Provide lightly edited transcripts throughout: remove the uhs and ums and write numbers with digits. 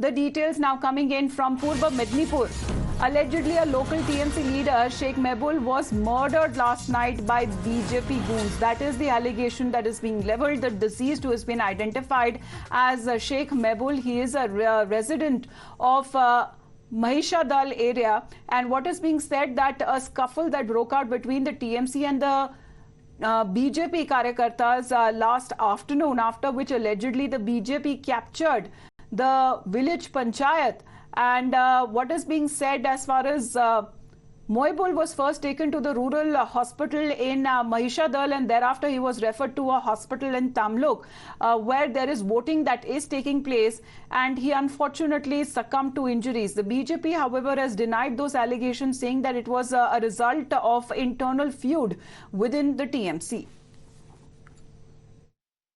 The details now coming in from Purba Mednipur. Allegedly, a local TMC leader, Sheikh Mehbul, was murdered last night by BJP goons. That is the allegation that is being leveled. The deceased, who has been identified as Sheikh Mehbul, he is a resident of Mahishadal area. And what is being said that a scuffle that broke out between the TMC and the BJP Karyakartas last afternoon, after which allegedly the BJP captured the village panchayat. And what is being said as far as Moibul was first taken to the rural hospital in Mahishadal, and thereafter he was referred to a hospital in Tamluk where there is voting that is taking place, and he unfortunately succumbed to injuries. The BJP, however, has denied those allegations, saying that it was a result of internal feud within the TMC.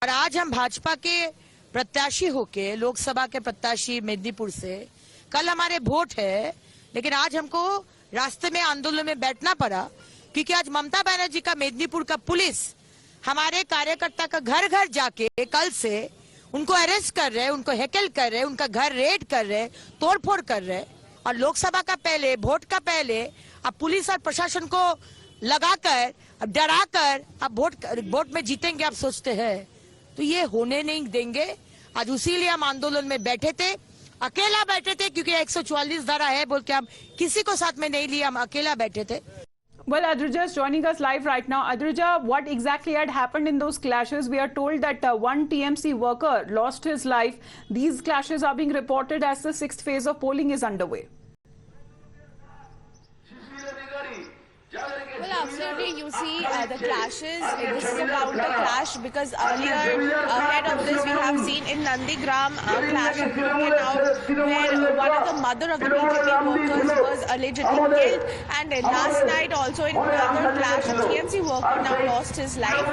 और आज हम भाजपा के प्रत्याशी होके लोकसभा के प्रत्याशी मेदिनीपुर से, कल हमारे वोट है, लेकिन आज हमको रास्ते में आंदोलन में बैठना पड़ा क्योंकि आज ममता बनर्जी का मेदिनीपुर का पुलिस हमारे कार्यकर्ता का घर घर जाके कल से उनको अरेस्ट कर रहे हैं, उनको हैकल कर रहे हैं, उनका घर रेड कर रहे हैं, तोड़फोड़ कर रहे हैं। और लोकसभा का पहले, वोट का पहले अब पुलिस और प्रशासन को लगाकर, अब डराकर अब वोट में जीतेंगे आप सोचते हैं, तो ये होने नहीं देंगे। आज उसीलिए हम आंदोलन में बैठे थे, अकेला बैठे थे क्योंकि 144 धारा है बोल के हम किसी को साथ में नहीं लिया, हम अकेला बैठे थे। Well, Adrija is joining us live right now. Adrija, what exactly had happened in those clashes? We are told that one TMC worker lost his life. These clashes are being reported as the 6th phase of polling is underway. Well, absolutely. You see the clashes. This is a counter clash because earlier, ahead of this, we have seen in Nandigram a clash broken out where one of the mother of the BJP workers was allegedly killed, and last night also in another clash, a TMC worker now lost his life.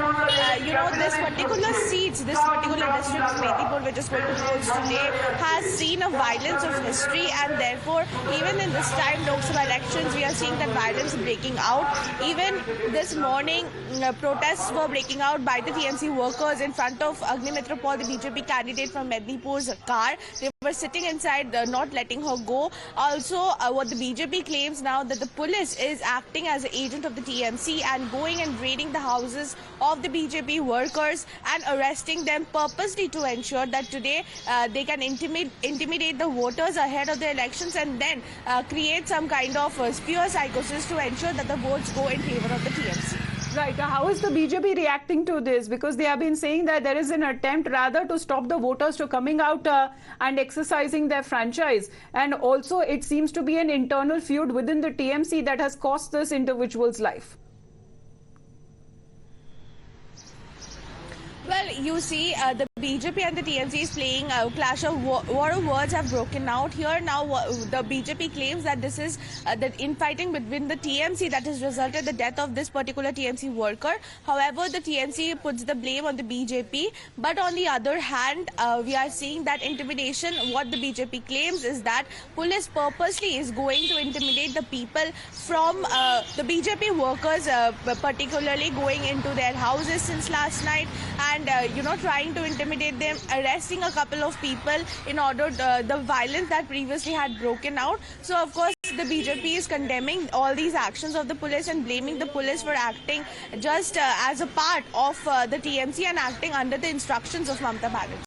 You know, this particular seats, this particular district, Medipur, which is going to polls today, has seen a violence of history, and therefore, even in this time, Lok Sabha elections, we are seeing that violence breaking out. Even this morning, protests were breaking out by the TMC workers in front of Agni Mitra Paul, the BJP candidate from Mednipur's car. They were sitting inside, not letting her go. Also, what the BJP claims now that the police is acting as an agent of the TMC and going and raiding the houses of the BJP workers and arresting them purposely to ensure that today they can intimidate the voters ahead of the elections and then create some kind of spear psychosis to ensure that the votes go in favor of the TMC. Right. How is the BJP reacting to this? Because they have been saying that there is an attempt rather to stop the voters to coming out and exercising their franchise. And also it seems to be an internal feud within the TMC that has cost this individual's life. Well, you see, the BJP and the TMC is playing a clash of war of words have broken out here. Now, the BJP claims that this is the infighting between the TMC that has resulted in the death of this particular TMC worker. However, the TMC puts the blame on the BJP. But on the other hand, we are seeing that intimidation. What the BJP claims is that police purposely is going to intimidate the people from the BJP workers, particularly going into their houses since last night. And, you know, trying to intimidate them, arresting a couple of people in order the violence that previously had broken out. So, of course, the BJP is condemning all these actions of the police and blaming the police for acting just as a part of the TMC and acting under the instructions of Mamata Banerjee.